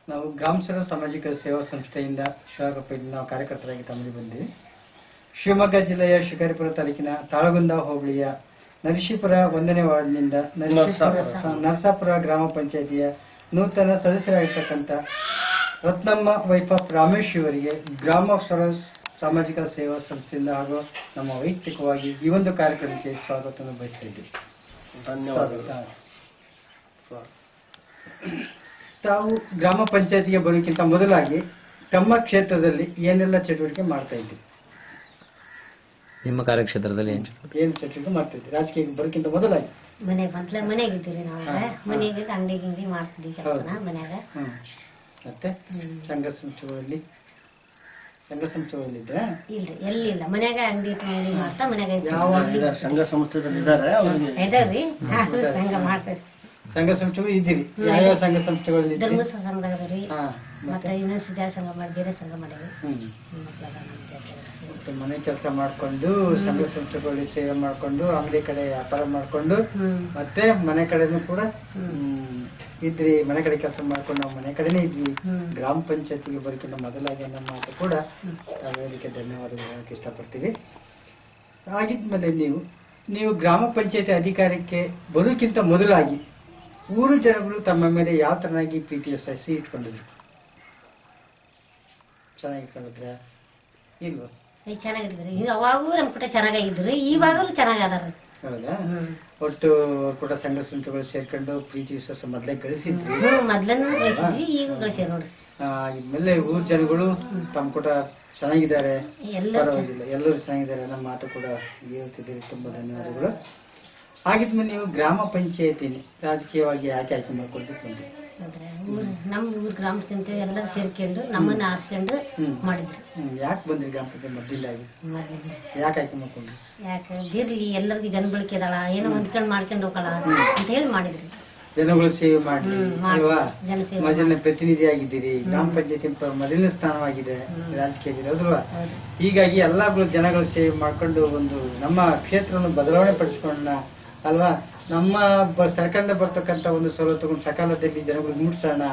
ನಾವು ಗ್ರಾಮಸಭಾ ಸಾಮಾಜಿಕ ಸೇವಾ ಸಂಸ್ಥೆಯಿಂದ ಶಿವಗಪ್ಪದಿಂದ ನಾವು ಕಾರ್ಯಕರ್ತರಾಗಿ ತಮ್ಮಲ್ಲಿ ಬಂದಿವಿ. ಶಿವಮೊಗ್ಗ ಜಿಲ್ಲೆಯ ಶಿಕಾರಿಪುರ ತಾಲೂಕಿನ ತಾಳಗುಂದ ಹೋಬಳಿಯ ನರಸೀಪುರ 1ನೇ ವಾರ್ಡ್ನಿಂದ ನರಸಾಪುರ ಗ್ರಾಮ ಪಂಚಾಯಿತಿಯ ನೂತನ ಸದಸ್ಯರಾಗಿರ್ತಕ್ಕಂಥ ರತ್ನಮ್ಮ ವೈಫ್ ರಾಮೇಶ್ ಇವರಿಗೆ ಗ್ರಾಮಸಭಾ ಸಾಮಾಜಿಕ ಸೇವಾ ಸಂಸ್ಥೆಯಿಂದ ಹಾಗೂ ನಮ್ಮ ವೈಯಕ್ತಿಕವಾಗಿ ಈ ಒಂದು ಕಾರ್ಯಕ್ರಮಕ್ಕೆ ಸ್ವಾಗತವನ್ನು ಬಯಸ್ತಾ ಇದ್ದೀವಿ. ಧನ್ಯವಾದಗಳು. ತಾವು ಗ್ರಾಮ ಪಂಚಾಯತಿಗೆ ಬರೋಕ್ಕಿಂತ ಮೊದಲಾಗಿ ತಮ್ಮ ಕ್ಷೇತ್ರದಲ್ಲಿ ಏನೆಲ್ಲ ಚಟುವಟಿಕೆ ಮಾಡ್ತಾ ಇದ್ದೀವಿ? ನಿಮ್ಮ ಕಾರ್ಯಕ್ಷೇತ್ರದಲ್ಲಿ ಏನು ಚಟುವಟಿಕೆ ಮಾಡ್ತಾ ಇದ್ದೀವಿ? ರಾಜಕೀಯಕ್ಕೆ ಬರೋಕ್ಕಿಂತ ಮೊದಲಾಗಿ ಮನೆಗಿದ್ದೀರಿ ನಾವು. ಮನೆಗೆ ಅಂಗಡಿ ಗಿಂಗಡಿ ಮಾಡ್ತಿದ್ವಿ ಕೆಲಸ ಮನ್ಯಾಗ. ಮತ್ತೆ ಸಂಘ ಸಂಸ್ಥೆಗಳಲ್ಲಿ ಇದ್ರೆ ಇಲ್ರಿ ಎಲ್ಲಿಲ್ಲ ಮನ್ಯಾಗ ಅಂಗಡಿ ಮಾಡ್ತಾ ಮನ್ಯಾಗ ಯಾವ ಸಂಘ ಸಂಸ್ಥೆದಲ್ಲಿ ಇದ್ದಾರೆ ಇದಾವ್ರಿ ಸಂಘ ಮಾಡ್ತೇವೆ. ಸಂಘ ಸಂಸ್ಥೆಗಳು ಇದ್ದೀರಿ? ಯಾವ ಸಂಘ ಸಂಸ್ಥೆಗಳಲ್ಲಿ? ಧರ್ಮ ಸಂಘ ಅದರಿ, ಮತ್ತೆ ಇನ್ನೊಂದು ಸುಜಾ ಸಂಘ ಮಾಡಿ ಬೇರೆ ಸಂಘ ಮಾಡೇವಿ. ಮನೆ ಕೆಲಸ ಮಾಡ್ಕೊಂಡು ಸಂಘ ಸಂಸ್ಥೆಗಳಲ್ಲಿ ಸೇವೆ ಮಾಡ್ಕೊಂಡು ಅಂಗಡಿ ಕಡೆ ವ್ಯಾಪಾರ ಮಾಡ್ಕೊಂಡು ಮತ್ತೆ ಮನೆ ಕಡೆನೂ ಕೂಡ ಇದ್ರಿ. ಮನೆ ಕಡೆ ಕೆಲಸ ಮಾಡ್ಕೊಂಡು ನಾವು ಮನೆ ಕಡೆನೇ ಇದ್ವಿ. ಗ್ರಾಮ ಪಂಚಾಯತಿಗೆ ಬರೋಕ್ಕಿಂತ ಮೊದಲಾಗಿ ನಮ್ಮ ಮಾತು ಕೂಡ ತಾವೇಳಿಕೆ ಧನ್ಯವಾದಗಳು ಹೇಳಕ್ಕೆ ಇಷ್ಟಪಡ್ತೀವಿ. ಆಗಿದ್ಮೇಲೆ ನೀವು ಗ್ರಾಮ ಪಂಚಾಯತಿ ಅಧಿಕಾರಕ್ಕೆ ಬರೋಕ್ಕಿಂತ ಮೊದಲಾಗಿ ಊರು ಜನಗಳು ತಮ್ಮ ಮೇಲೆ ಯಾವ ತರನಾಗಿ ಪ್ರೀತಿಯ ಸಸಿ ಇಟ್ಕೊಂಡಿದ್ರು? ಚೆನ್ನಾಗಿ ಇಟ್ಕೊಂಡಿದ್ರ ಇಲ್ವಾ? ಚೆನ್ನಾಗಿದ್ರಿ. ಅವಾಗೂ ನಮ್ ಕೂಡ ಚೆನ್ನಾಗಿದ್ರಿ, ಇವಾಗಲೂ ಚೆನ್ನಾಗಿ ಅದಾರ. ಹೌದಾ? ಒಟ್ಟು ಕೂಡ ಸಂಘ ಸಂಸ್ಥೆಗಳು ಸೇರ್ಕೊಂಡು ಪ್ರೀತಿ ವಿಶ್ವಾಸ ಮೊದ್ಲೇ ಗಳಿಸಿದ್ರಿ? ಮೊದ್ಲನ್ನು ಗಳಿಸಿದ್ವಿ, ಈಗ ಗಳಿಸಿ ನೋಡ್ರಿ. ಇದ್ಮೇಲೆ ಊರ್ ಜನಗಳು ತಮ್ಮ ಕೂಡ ಚೆನ್ನಾಗಿದ್ದಾರೆ, ಪರವಾಗಿಲ್ಲ, ಎಲ್ಲರೂ ಚೆನ್ನಾಗಿದ್ದಾರೆ ನಮ್ಮ ಮಾತು ಕೂಡ ಹೇಳ್ತಿದ್ದೀವಿ. ತುಂಬಾ ಧನ್ಯವಾದಗಳು. ಹಾಗಿದ್ಮೇಲೆ ನೀವು ಗ್ರಾಮ ಪಂಚಾಯತಿನಿ ರಾಜಕೀಯವಾಗಿ ಯಾಕೆ ಆಯ್ಕೆ ಮಾಡ್ಕೊಳ್ಬೇಕು? ನಮ್ ಊರ್ ಗ್ರಾಮ ಪಂಚಾಯತಿ ಎಲ್ಲ ಸೇರ್ಕೊಂಡು ನಮ್ಮನ್ನ ಆರಿಸ್ಕೊಂಡು ಮಾಡಿದ್ರಿ. ಯಾಕೆ ಬಂದ್ರಿ ಗ್ರಾಮ ಪಂಚಾಯತ್ ಮೊದಲಾಗಿ? ಯಾಕೆ ಆಯ್ಕೆ ಮಾಡ್ಕೊಂಡ್ರಿ? ಯಾಕೆ ಬೇರ್ಲಿ ಎಲ್ಲರಿಗೂ ಜನ ಬಳಕೆ ಇದಾಳ, ಏನೋ ಹೊಂದ್ಕೊಂಡ್ ಮಾಡ್ಕೊಂಡು ಹೋಗಲ್ಲ ಅಂತ ಹೇಳಿ ಮಾಡಿದ್ರಿ. ಜನಗಳು ಸೇವೆ ಮಾಡಿ ಅಲ್ವಾ? ಜನ ಪ್ರತಿನಿಧಿ ಆಗಿದ್ದೀರಿ. ಗ್ರಾಮ ಪಂಚಾಯತಿ ಮೊದಲನೇ ಸ್ಥಾನವಾಗಿದೆ ರಾಜಕೀಯದಲ್ಲಿ, ಹೌದಲ್ವಾ? ಹೀಗಾಗಿ ಎಲ್ಲಾ ಜನಗಳು ಸೇವೆ ಮಾಡ್ಕೊಂಡು ಒಂದು ನಮ್ಮ ಕ್ಷೇತ್ರವನ್ನು ಬದಲಾವಣೆ ಪಡಿಸ್ಕೊಂಡ ಅಲ್ವಾ? ನಮ್ಮ ಸರ್ಕಾರದಿಂದ ಬರ್ತಕ್ಕಂಥ ಒಂದು ಸವಲತ್ತುಗಳು ಸಕಾಲದಲ್ಲಿ ಜನಗಳಿಗೆ ಮುಟ್ಸೋಣ,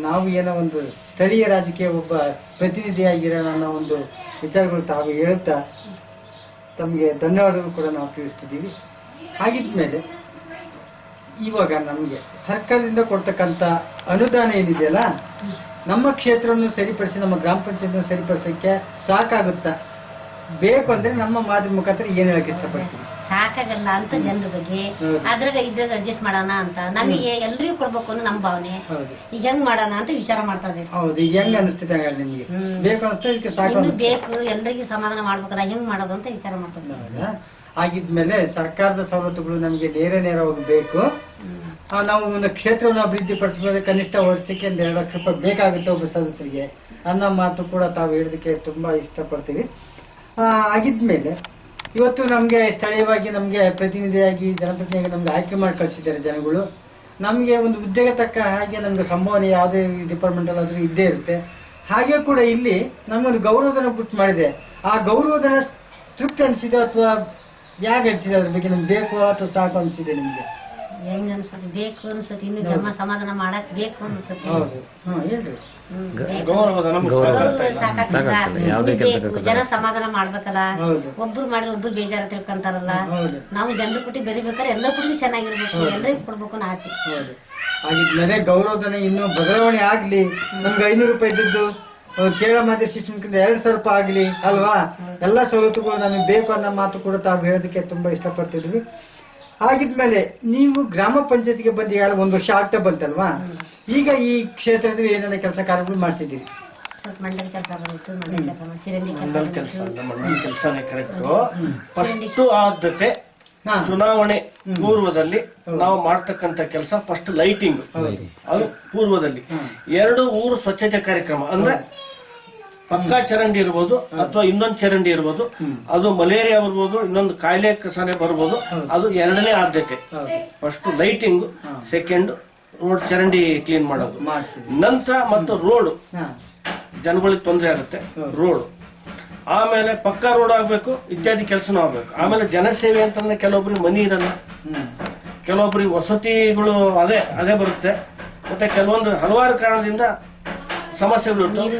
ನಾವು ಏನೋ ಒಂದು ಸ್ಥಳೀಯ ರಾಜಕೀಯ ಒಬ್ಬ ಪ್ರತಿನಿಧಿಯಾಗಿರೋಣ ಅನ್ನೋ ಒಂದು ವಿಚಾರಗಳು ತಾವು ಹೇಳ್ತಾ ತಮಗೆ ಧನ್ಯವಾದಗಳು ಕೂಡ ನಾವು ತಿಳಿಸ್ತಿದ್ದೀವಿ. ಹಾಗಿದ್ಮೇಲೆ ಇವಾಗ ನಮಗೆ ಸರ್ಕಾರದಿಂದ ಕೊಡ್ತಕ್ಕಂಥ ಅನುದಾನ ಏನಿದೆಯಲ್ಲ, ನಮ್ಮ ಕ್ಷೇತ್ರವನ್ನು ಸರಿಪಡಿಸಿ ನಮ್ಮ ಗ್ರಾಮ ಪಂಚಾಯತ್ ಸರಿಪಡಿಸಕ್ಕೆ ಸಾಕಾಗುತ್ತಾ? ಬೇಕು ಅಂದ್ರೆ ನಮ್ಮ ಮಾಧ್ಯಮ ಮುಖಾಂತರ ಏನ್ ಹೇಳಕ್ ಇಷ್ಟಪಡ್ತೀವಿ? ಸಾಕಾಗಲ್ಲ ಅಂತ ಜನರ ಬಗ್ಗೆ, ಅದ್ರಾಗ ಇದ್ರಾಗ ಅಡ್ಜಸ್ಟ್ ಮಾಡೋಣ ಅಂತ ನಮಗೆ ಎಲ್ರಿಗೂ ಕೊಡ್ಬೇಕು ಅನ್ನೋ ನಮ್ಮ ಭಾವನೆ. ಈಗ ಹೆಂಗ್ ಮಾಡೋಣ ಅಂತ ವಿಚಾರ ಮಾಡ್ತಾ ಇದ್ದೀವಿ. ಹೌದು, ಈಗ ಹೆಂಗ್ ಅನಿಸ್ತಿದೆ ನಿಮ್ಗೆ? ಬೇಕು ಅನಿಸ್ತಾ ಸಾಕು ಬೇಕು, ಎಲ್ಲರಿಗೂ ಸಮಾಧಾನ ಮಾಡ್ಬೇಕಲ್ಲ, ಹೆಂಗ್ ಮಾಡೋದು ಅಂತ ವಿಚಾರ ಮಾಡ್ತಾ ಇದ್ದೀವಿ. ಆಗಿದ್ಮೇಲೆ ಸರ್ಕಾರದ ಸವಲತ್ತುಗಳು ನಮಗೆ ನೇರವಾಗಿ ಬೇಕು. ನಾವು ಒಂದು ಕ್ಷೇತ್ರವನ್ನು ಅಭಿವೃದ್ಧಿ ಪಡಿಸಬೇಕು, ಕನಿಷ್ಠ ವರ್ಷಕ್ಕೆ 2 ಲಕ್ಷ ರೂಪಾಯಿ ಬೇಕಾಗುತ್ತೆ ಒಬ್ಬ ಸದಸ್ಯರಿಗೆ ಅನ್ನೋ ಮಾತು ಕೂಡ ತಾವು ಹೇಳೋದಕ್ಕೆ ತುಂಬಾ ಇಷ್ಟಪಡ್ತೀವಿ. ಆಗಿದ್ಮೇಲೆ ಇವತ್ತು ನಮ್ಗೆ ಸ್ಥಳೀಯವಾಗಿ ನಮ್ಗೆ ಪ್ರತಿನಿಧಿಯಾಗಿ ಜನಪ್ರತಿನಿಧಿಯಾಗಿ ನಮ್ಗೆ ಆಯ್ಕೆ ಮಾಡಿ ಕಳಿಸಿದ್ದಾರೆ ಜನಗಳು. ನಮ್ಗೆ ಒಂದು ಹುದ್ದೆಗೆ ತಕ್ಕ ಹಾಗೆ ನಮ್ಗೆ ಸಂಭಾವನೆ ಯಾವುದೇ ಡಿಪಾರ್ಟ್ಮೆಂಟ್ ಆದ್ರೂ ಇದ್ದೇ ಇರುತ್ತೆ. ಹಾಗೆ ಕೂಡ ಇಲ್ಲಿ ನಮ್ಗೊಂದು ಗೌರವಧನ ಪುಟ್ ಮಾಡಿದೆ. ಆ ಗೌರವಧನ ತೃಪ್ತಿ ಅನಿಸಿದೆ ಅಥವಾ ಯಾಕೆ ಅನಿಸಿದೆ? ಅದ್ರ ಬಗ್ಗೆ ನಮ್ಗೆ ಬೇಕು ಅಥವಾ ಸಾಕು ಅನಿಸಿದೆ ನಿಮ್ಗೆ? ಹೆಂಗ್ ಅನ್ಸತಿ? ಬೇಕು ಅನ್ಸತಿ, ಇನ್ನು ಜನ ಸಮಾಧಾನ ಮಾಡಕ್ ಬೇಕು ಅನ್ಸತಿ. ಹೌದು, ಹೇಳ್ರಿ. ಜನ ಸಮಾಧಾನ ಮಾಡ್ಬೇಕಲ್ಲ, ಒಬ್ರು ಮಾಡಿದ್ರೆ ಒಬ್ರು ಬೇಜಾರ ತಿಳ್ಕೊಂತಾರಲ್ಲ. ನಾವು ಜನರ ಕುಟ್ಟಿ ಬೆರಿಬೇಕಾದ್ರೆ ಎಲ್ಲ ಕುಟ್ಟಿ ಚೆನ್ನಾಗಿರ್ಬೇಕು, ಎಲ್ಲರಿಗೂ ಕೊಡ್ಬೇಕು ಅನ್ನೋ ಆಸೆ. ಹಾಗಿದ್ಮೇಲೆ ಗೌರವಧನ ಇನ್ನೂ ಬದಲಾವಣೆ ಆಗ್ಲಿ, ನಮ್ಗೆ 500 ರೂಪಾಯಿ ಇದ್ದದ್ದು ಕೇರಳ ಮಾಧ್ಯಮ ಶಿಕ್ಷಣಕ್ಕಿಂತ 2,000 ರೂಪಾಯಿ ಆಗ್ಲಿ ಅಲ್ವಾ? ಎಲ್ಲಾ ಸವಲತ್ತುಗಳು ನಮಗೆ ಬೇಕು ಅನ್ನೋ ಮಾತು ಕೂಡ ತಾವು ಹೇಳೋದಕ್ಕೆ ತುಂಬಾ ಇಷ್ಟಪಡ್ತಿದ್ವಿ. ಹಾಗಿದ್ಮೇಲೆ ನೀವು ಗ್ರಾಮ ಪಂಚಾಯತಿಗೆ ಬಂದು 1 ವರ್ಷ ಆಗ್ತಾ ಬಂತಲ್ವಾ? ಈಗ ಈ ಕ್ಷೇತ್ರದಲ್ಲಿ ಏನೆಲ್ಲ ಕೆಲಸ ಕಾರ್ಯಗಳು ಮಾಡಿಸಿದ್ದೀರಿ? ಮಂಡಲ ಕೆಲಸ ಬಂತು, ಮಂಡಲ ಕೆಲಸನೇ ಕರೆಕ್ಟ್. ಫಸ್ಟ್ ಆದ್ಯತೆ ಚುನಾವಣೆ ಪೂರ್ವದಲ್ಲಿ ನಾವು ಮಾಡ್ತಕ್ಕಂಥ ಕೆಲಸ ಫಸ್ಟ್ ಲೈಟಿಂಗ್, ಅದು ಪೂರ್ವದಲ್ಲಿ. 2 ಊರು ಸ್ವಚ್ಛತೆ ಕಾರ್ಯಕ್ರಮ, ಅಂದ್ರೆ ಪಕ್ಕಾ ಚರಂಡಿ ಇರ್ಬೋದು ಅಥವಾ ಇನ್ನೊಂದು ಚರಂಡಿ ಇರ್ಬೋದು, ಅದು ಮಲೇರಿಯಾ ಬರ್ಬೋದು, ಇನ್ನೊಂದು ಕಾಯಿಲೆ ಕಸನೆ ಬರ್ಬೋದು, ಅದು 2ನೇ ಆದ್ಯತೆ. ಫಸ್ಟ್ ಲೈಟಿಂಗ್, ಸೆಕೆಂಡ್ ರೋಡ್ ಚರಂಡಿ ಕ್ಲೀನ್ ಮಾಡೋದು, ನಂತರ ಮತ್ತು ರೋಡ್ ಜನಗಳಿಗೆ ತೊಂದರೆ ಆಗುತ್ತೆ ರೋಡ್, ಆಮೇಲೆ ಪಕ್ಕಾ ರೋಡ್ ಆಗ್ಬೇಕು, ಇತ್ಯಾದಿ ಕೆಲಸನೂ ಆಗ್ಬೇಕು. ಆಮೇಲೆ ಜನಸೇವೆ ಅಂತಂದ್ರೆ ಕೆಲವೊಬ್ರಿಗೆ ಮನಿ ಇರಲ್ಲ, ಕೆಲವೊಬ್ರಿಗೆ ವಸತಿಗಳು ಅದೇ ಬರುತ್ತೆ, ಮತ್ತೆ ಕೆಲವೊಂದು ಹಲವಾರು ಕಾರಣದಿಂದ ಸಮಸ್ಯೆಗಳು ಇರ್ತವೆ.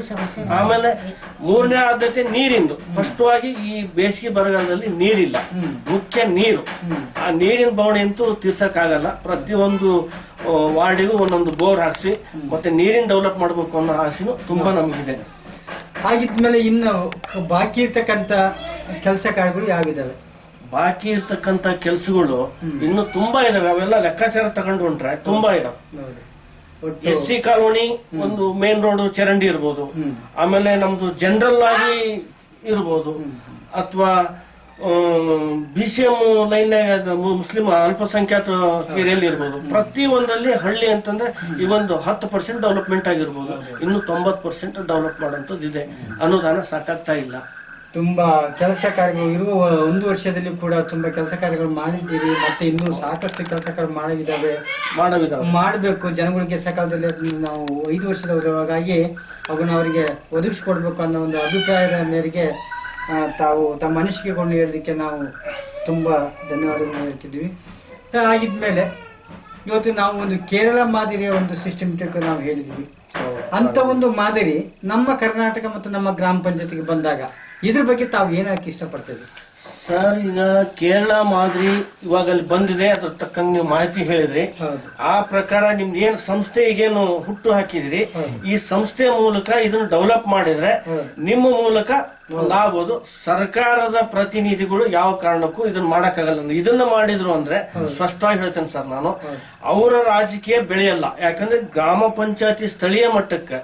ಆಮೇಲೆ ಮೂರನೇ ಆದ್ಯತೆ ನೀರಿಂದು. ಸ್ಪಷ್ಟವಾಗಿ ಈ ಬೇಸಿಗೆ ಬರಗಾಲದಲ್ಲಿ ನೀರಿಲ್ಲ, ಮುಖ್ಯ ನೀರು. ಆ ನೀರಿನ ಬವಣೆ ಅಂತೂ ತೀರ್ಸಕ್ಕಾಗಲ್ಲ. ಪ್ರತಿಯೊಂದು ವಾರ್ಡಿಗೂ ಒಂದೊಂದು ಬೋರ್ ಹಾಕ್ಸಿ ಮತ್ತೆ ನೀರಿನ ಡೆವಲಪ್ ಮಾಡಬೇಕು ಅನ್ನೋ ಆಸೆನೂ ತುಂಬಾ ನಮಗಿದೆ. ಹಾಗಿದ್ಮೇಲೆ ಇನ್ನು ಬಾಕಿ ಇರ್ತಕ್ಕಂತ ಕೆಲಸ ಕಾರ್ಯಗಳು ಯಾವಿದಾವೆ? ಬಾಕಿ ಇರ್ತಕ್ಕಂತ ಕೆಲಸಗಳು ಇನ್ನು ತುಂಬಾ ಇದಾವೆ. ಅವೆಲ್ಲ ಲೆಕ್ಕಾಚಾರ ತಗೊಂಡು ಹೊಂಟ್ರೆ ತುಂಬಾ ಇದಾವೆ. SC ಕಾಲೋನಿ ಒಂದು ಮೇನ್ ರೋಡ್ ಚರಂಡಿ ಇರ್ಬೋದು, ಆಮೇಲೆ ನಮ್ದು ಜನರಲ್ ಆಗಿ ಇರ್ಬೋದು, ಅಥವಾ BCM ಲೈನ್ ಮುಸ್ಲಿಂ ಅಲ್ಪಸಂಖ್ಯಾತ ಏರಿಯಲ್ಲಿ ಇರ್ಬೋದು. ಪ್ರತಿ ಒಂದರಲ್ಲಿ ಹಳ್ಳಿ ಅಂತಂದ್ರೆ ಈ ಒಂದು 10% ಡೆವಲಪ್ಮೆಂಟ್ ಆಗಿರ್ಬೋದು. ಇನ್ನು 90% ಡೆವಲಪ್ ಮಾಡೋಂಥದ್ದು ಇದೆ. ಅನುದಾನ ಸಾಕಾಗ್ತಾ ಇಲ್ಲ. ತುಂಬಾ ಕೆಲಸ ಕಾರ್ಯಗಳು ಇರುವ 1 ವರ್ಷದಲ್ಲಿ ಕೂಡ ತುಂಬಾ ಕೆಲಸ ಕಾರ್ಯಗಳು ಮಾಡಿದ್ದೀರಿ. ಮತ್ತೆ ಇನ್ನೂ ಸಾಕಷ್ಟು ಕೆಲಸ ಕಾರ್ಯ ಮಾಡಬೇಕು. ಜನಗಳಿಗೆ ಸಕಾಲದಲ್ಲಿ ನಾವು 5 ವರ್ಷದವರಾಗಿ ಅವನ್ನ ಅವರಿಗೆ ಒದಗಿಸಿಕೊಡ್ಬೇಕು ಅನ್ನೋ ಒಂದು ಅಭಿಪ್ರಾಯದ ಮೇರೆಗೆ ತಾವು ತಮ್ಮ ಅನಿಸಿಕೆಗಳನ್ನು ಹೇಳಲಿಕ್ಕೆ ನಾವು ತುಂಬಾ ಧನ್ಯವಾದಗಳನ್ನು ಹೇಳ್ತಿದ್ವಿ. ಆಗಿದ್ಮೇಲೆ ಇವತ್ತು ನಾವು ಒಂದು ಕೇರಳ ಮಾದರಿಯ ಒಂದು ಸಿಸ್ಟಮೆಟಿಕ್ ನಾವು ಹೇಳಿದ್ವಿ. ಅಂತ ಒಂದು ಮಾದರಿ ನಮ್ಮ ಕರ್ನಾಟಕ ಮತ್ತು ನಮ್ಮ ಗ್ರಾಮ ಪಂಚಾಯತಿಗೆ ಬಂದಾಗ ಇದ್ರ ಬಗ್ಗೆ ತಾವು ಏನಕ್ಕೆ ಇಷ್ಟಪಡ್ತೀವಿ? ಸರ್, ಈಗ ಕೇರಳ ಮಾದರಿ ಇವಾಗ ಅಲ್ಲಿ ಬಂದಿದೆ, ಅದ್ರ ತಕ್ಕಂಗೆ ನೀವು ಮಾಹಿತಿ ಹೇಳಿದ್ರಿ. ಆ ಪ್ರಕಾರ ನಿಮ್ದು ಏನ್ ಸಂಸ್ಥೆ ಈಗೇನು ಹುಟ್ಟು ಹಾಕಿದ್ರಿ, ಈ ಸಂಸ್ಥೆ ಮೂಲಕ ಇದನ್ನು ಡೆವಲಪ್ ಮಾಡಿದ್ರೆ ನಿಮ್ಮ ಮೂಲಕ ಲಾಭದು. ಸರ್ಕಾರದ ಪ್ರತಿನಿಧಿಗಳು ಯಾವ ಕಾರಣಕ್ಕೂ ಇದನ್ನ ಮಾಡಕ್ಕಾಗಲ್ಲ. ಇದನ್ನ ಮಾಡಿದ್ರು ಅಂದ್ರೆ ಸ್ಪಷ್ಟವಾಗಿ ಹೇಳ್ತೇನೆ ಸರ್, ನಾನು ಅವರ ರಾಜಕೀಯ ಬೆಳೆಯಲ್ಲ. ಯಾಕಂದ್ರೆ ಗ್ರಾಮ ಪಂಚಾಯತಿ ಸ್ಥಳೀಯ ಮಟ್ಟಕ್ಕೆ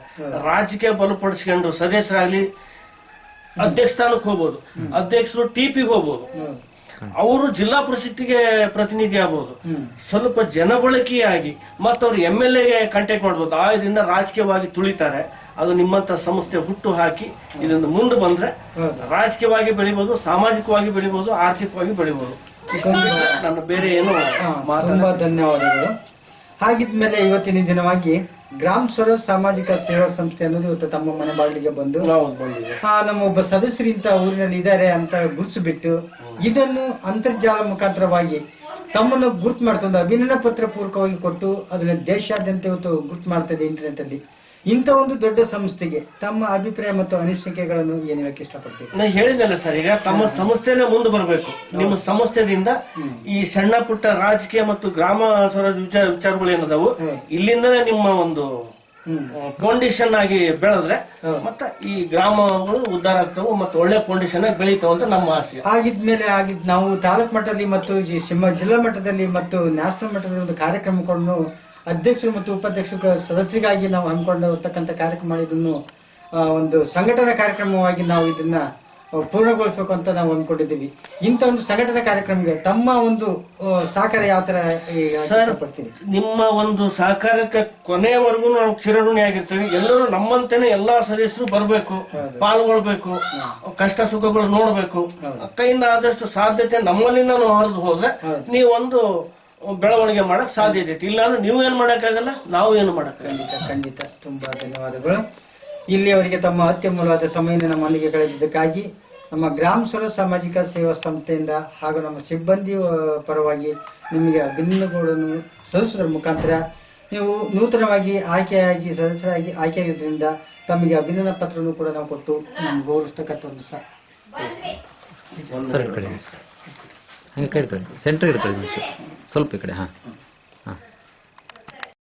ರಾಜಕೀಯ ಬಲಪಡಿಸ್ಕೊಂಡು ಸದಸ್ಯರಾಗ್ಲಿ ಅಧ್ಯಕ್ಷ ಸ್ಥಾನಕ್ಕೆ ಹೋಗ್ಬೋದು, ಅಧ್ಯಕ್ಷರು TPಗೆ ಹೋಗ್ಬೋದು, ಅವರು ಜಿಲ್ಲಾ ಪರಿಷತ್ತಿಗೆ ಪ್ರತಿನಿಧಿ ಆಗ್ಬೋದು. ಸ್ವಲ್ಪ ಜನಬಳಕೆಯಾಗಿ ಮತ್ತವ್ರು MLAಗೆ ಕಾಂಟ್ಯಾಕ್ಟ್ ಮಾಡ್ಬೋದು. ಆ ಇದರಿಂದ ರಾಜಕೀಯವಾಗಿ ತುಳಿತಾರೆ. ಅದು ನಿಮ್ಮಂತ ಸಂಸ್ಥೆ ಹುಟ್ಟು ಹಾಕಿ ಇದನ್ನು ಮುಂದೆ ಬಂದ್ರೆ ರಾಜಕೀಯವಾಗಿ ಬೆಳಿಬಹುದು, ಸಾಮಾಜಿಕವಾಗಿ ಬೆಳಿಬಹುದು, ಆರ್ಥಿಕವಾಗಿ ಬೆಳಿಬಹುದು. ನನ್ನ ಬೇರೆ ಏನು ತುಂಬಾ ಧನ್ಯವಾದಗಳು. ಹಾಗಿದ್ಮೇಲೆ ಇವತ್ತಿನ ದಿನವಾಗಿ ಗ್ರಾಮ ಸ್ವರಾಜ್ ಸಾಮಾಜಿಕ ಸೇವಾ ಸಂಸ್ಥೆ ಅನ್ನೋದು ಇವತ್ತು ತಮ್ಮ ಮನೆ ಬಾಗಿಲಿಗೆ ಬಂದು ನಮ್ಮ ಒಬ್ಬ ಸದಸ್ಯರಿಂತ ಊರಿನಲ್ಲಿ ಇದ್ದಾರೆ ಅಂತ ಗುರುತಿಸಿಬಿಟ್ಟು ಇದನ್ನು ಅಂತರ್ಜಾಲ ಮುಖಾಂತರವಾಗಿ ತಮ್ಮನ್ನು ಗುರುತು ಮಾಡ್ತಂದು ಅಭಿನಂದನಾ ಪತ್ರ ಪೂರ್ವಕವಾಗಿ ಕೊಟ್ಟು ಅದನ್ನ ದೇಶಾದ್ಯಂತ ಇವತ್ತು ಗುರುತು ಮಾಡ್ತದೆ ಇಂಟರ್ನೆಟ್ ಅಲ್ಲಿ. ಇಂಥ ಒಂದು ದೊಡ್ಡ ಸಂಸ್ಥೆಗೆ ತಮ್ಮ ಅಭಿಪ್ರಾಯ ಮತ್ತು ಅನಿಸಿಕೆಗಳನ್ನು ಏನ್ ಹೇಳಕ್ಕೆ ಇಷ್ಟಪಡ್ತೀವಿ? ನಾನು ಹೇಳಿದ್ನಲ್ಲ ಸರ್, ಈಗ ತಮ್ಮ ಸಂಸ್ಥೆನೇ ಮುಂದೆ ಬರಬೇಕು. ನಿಮ್ಮ ಸಂಸ್ಥೆದಿಂದ ಈ ಸಣ್ಣ ಪುಟ್ಟ ರಾಜಕೀಯ ಮತ್ತು ಗ್ರಾಮ ಸ್ವರಾಜ್ ವಿಚಾರಗಳು ಏನದಾವು ಇಲ್ಲಿಂದನೇ ನಿಮ್ಮ ಒಂದು ಫೌಂಡೇಶನ್ ಆಗಿ ಬೆಳೆದ್ರೆ ಮತ್ತೆ ಈ ಗ್ರಾಮಗಳು ಉದ್ಧಾರ ಆಗ್ತಾವು ಮತ್ತು ಒಳ್ಳೆ ಫೌಂಡೇಶನ್ ಆಗಿ ಬೆಳೀತಾವ ಅಂತ ನಮ್ಮ ಆಸೆ. ಆಗಿದ್ಮೇಲೆ ನಾವು ತಾಲೂಕು ಮಟ್ಟದಲ್ಲಿ ಮತ್ತು ಜಿಲ್ಲಾ ಮಟ್ಟದಲ್ಲಿ ಮತ್ತು ನ್ಯಾಷನಲ್ ಮಟ್ಟದಲ್ಲಿ ಒಂದು ಕಾರ್ಯಕ್ರಮಗಳನ್ನು ಅಧ್ಯಕ್ಷರು ಮತ್ತು ಉಪಾಧ್ಯಕ್ಷರು ಸದಸ್ಯರಿಗಾಗಿ ನಾವು ಹಮ್ಮಿಕೊಂಡಿರ್ತಕ್ಕಂಥ ಕಾರ್ಯಕ್ರಮ ಇದನ್ನು ಒಂದು ಸಂಘಟನಾ ಕಾರ್ಯಕ್ರಮವಾಗಿ ನಾವು ಇದನ್ನ ಪೂರ್ಣಗೊಳಿಸಬೇಕು ಅಂತ ನಾವು ಅಂದ್ಕೊಂಡಿದ್ದೀವಿ. ಇಂಥ ಒಂದು ಸಂಘಟನಾ ಕಾರ್ಯಕ್ರಮಕ್ಕೆ ತಮ್ಮ ಒಂದು ಸಹಕಾರ ಯಾವ ತರ ಪಡ್ತೀವಿ? ನಿಮ್ಮ ಒಂದು ಸಹಕಾರಕ್ಕೆ ಕೊನೆಯವರೆಗೂ ನಾವು ಚಿರಋಣಿ ಆಗಿರ್ತೀವಿ. ಎಲ್ಲರೂ ನಮ್ಮಂತೆನೆ ಎಲ್ಲಾ ಸದಸ್ಯರು ಬರಬೇಕು, ಪಾಲ್ಗೊಳ್ಬೇಕು, ಕಷ್ಟ ಸುಖಗಳು ನೋಡ್ಬೇಕು. ಕೈಯಿಂದ ಆದಷ್ಟು ಸಾಧ್ಯತೆ ನಮ್ಮಲ್ಲಿಂದ ನಾವು ಹೊರದು ಹೋದ್ರೆ ನೀವೊಂದು ಬೆಳವಣಿಗೆ ಮಾಡಕ್ ಸಾಧ್ಯತೆ ಐತಿ. ಇಲ್ಲ ಅಂದ್ರೆ ನೀವು ಏನ್ ಮಾಡಕ್ಕಾಗಲ್ಲ, ನಾವು ಏನು ಮಾಡಕ್ಕಾಗಲ್ಲ. ಖಂಡಿತ. ತುಂಬಾ ಧನ್ಯವಾದಗಳು. ಇಲ್ಲಿ ಅವರಿಗೆ ತಮ್ಮ ಅತ್ಯಮೂಲ್ಯವಾದ ಸಮಯವನ್ನು ನಮ್ಮೊಂದಿಗೆ ಕಳೆದಿದ್ದಕ್ಕಾಗಿ ನಮ್ಮ ಗ್ರಾಮ ಸ್ವರಾಜ್ ಸಾಮಾಜಿಕ ಸೇವಾ ಸಂಸ್ಥೆಯಿಂದ ಹಾಗೂ ನಮ್ಮ ಸಿಬ್ಬಂದಿ ಪರವಾಗಿ ನಿಮಗೆ ಅಭಿನಂದನೆಗಳನ್ನು ಸಲ್ಲಿಸುವುದರ ಮುಖಾಂತರ ನೀವು ನೂತನವಾಗಿ ಆಯ್ಕೆಯಾಗಿ ಸದಸ್ಯರಾಗಿ ಆಯ್ಕೆಯಾಗಿದ್ದರಿಂದ ತಮಗೆ ಅಭಿನಂದನಾ ಪತ್ರವನ್ನು ಕೂಡ ನಾವು ಕೊಟ್ಟು ಗೌರವಿಸತಕ್ಕಂಥದ್ದು ಸರ್. ಸರ್ ಈ ಕಡೆ ಹಂಗೆ ಕಡೆ ಸೆಂಟ್ರ್ ಇಡ್ಕೊಳ್ಳಿ ಸ್ವಲ್ಪ ಈ ಕಡೆ.